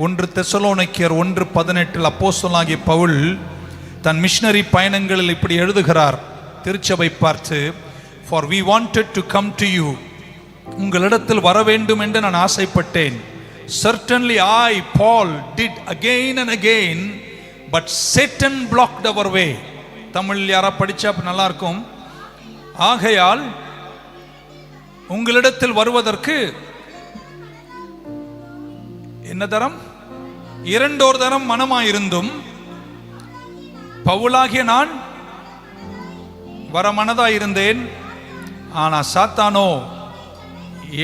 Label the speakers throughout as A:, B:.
A: 1 தெசலோனிக்கேயர் 1:18 அப்போஸ்தலனாகிய பவுல் தன் மிஷனரி பயணங்களில் இப்படி எழுதுகிறார் திருச்சபை பார்த்து, for we wanted to come to you, உங்களிடத்தில் வர வேண்டும் என்று நான் ஆசைப்பட்டேன். certainly I Paul did again and again, but Satan blocked our way. Tamil யாரா படிச்சா நல்லா இருக்கும். ஆகையால் உங்களிடத்தில் வருவதற்கு என்ன தரம்? 2 தரம் மனமாயிருந்தும் பவுலாகிய நான் வர மனதாயிருந்தேன். ஆனா சாத்தானோ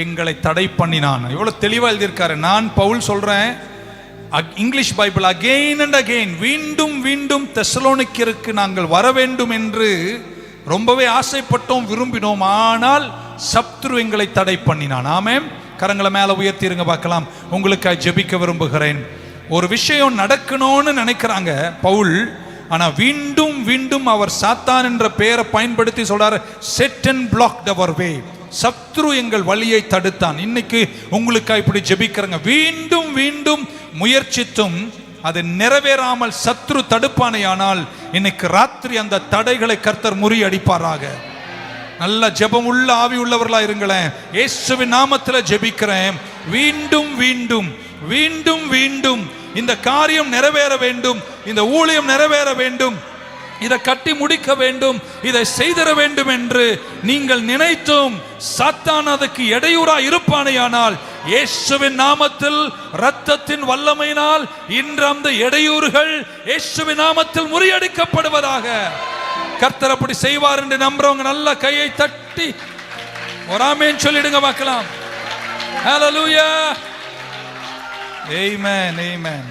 A: எங்களை தடை பண்ணினான். எவ்வளவு தெளிவா எழுதியிருக்காரு. நான் பவுல் சொல்றேன், English Bible, again and again, மீண்டும் மீண்டும் தெசலோனிக்கேயருக்கு நாங்கள் வர வேண்டும் என்று ரொம்பவே ஆசைப்பட்டோம், விரும்பினோம். ஆனால் சத்துரு எங்களை தடை பண்ணினான். ஆமென். கரங்களை மேல உயர்த்திருங்க பார்க்கலாம். உங்களுக்காக ஜெபிக்க விரும்புகிறேன். ஒரு விஷயம் நடக்கணும்னு நினைக்கிறாங்க பவுல், ஆனா மீண்டும் மீண்டும் அவர் சாத்தான் என்ற பெயரை பயன்படுத்தி சொல்றாரு, Satan blocked our way. சத்ரு எங்கள் வழியை தடுத்தான். இன்னைக்கு உங்களுக்காக இப்படி ஜெபிக்கிறங்க. மீண்டும் மீண்டும் முயற்சித்தும் அது நிறைவேறாமல் சத்ரு தடுப்பானையானால் இன்னைக்கு ராத்திரி அந்த தடைகளை கர்த்தர் முறியடிப்பாராக. நல்ல ஜெபம் உள்ள ஆவி உள்ளவர்களா இருங்களேன். இயேசுவின் நாமத்தில் ஜெபிக்கிறேன். மீண்டும் மீண்டும் மீண்டும் மீண்டும் இந்த காரியம் நிறைவேற வேண்டும், இந்த ஊழியம் நிறைவேற வேண்டும், இதை கட்டி முடிக்க வேண்டும், இதை செய்தர வேண்டும் என்று நீங்கள் நினைத்தும் சாத்தான் அதுக்கு இடையூறா இருப்பானேயானால் இயேசுவின் நாமத்தில் இரத்தத்தின் வல்லமையினால் இன்று அந்த இடையூறுகள் இயேசுவின் நாமத்தில் முறியடிக்கப்படுவதாக. கர்த்தர் அப்படி செய்வார் என்று நம்புறவங்க நல்ல கையை தட்டி ஒரு ஆமென் சொல்லிடுங்க பார்க்கலாம். ஹல்லேலூயா. ஆமென். ஆமென்.